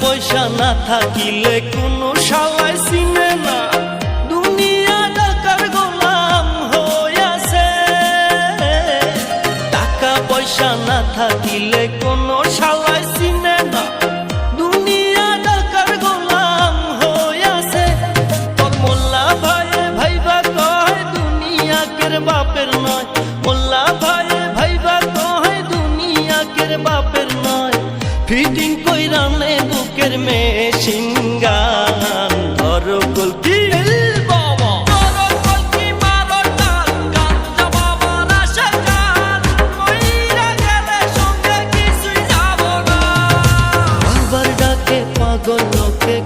পয়সা না থাকিলে কোনো শালায় চিনে না, দুনিয়া টাকার গোলাম হইয়াছে। টাকা পয়সা না থাকিলে কোনো শালায় চিনে না, দুনিয়া টাকার গোলাম হইয়াছে। তোর মোল্লা ভাইয়ে ভাইবা কয় দুনিয়া কের বাপের নয়, মোল্লা ভাইয়ে ভাইবা কয় দুনিয়া কের বাপের নয়। ফিটিং কইরা নে বুকের মেশিন গান, ধরো কলকি বাবা, ধরো কলকি মারো টান, গাঞ্জা বাবার আশা গান, মইরা গেলে সঙ্গে কিছুই যাব না। বাবার ডাকে পাগল লোকে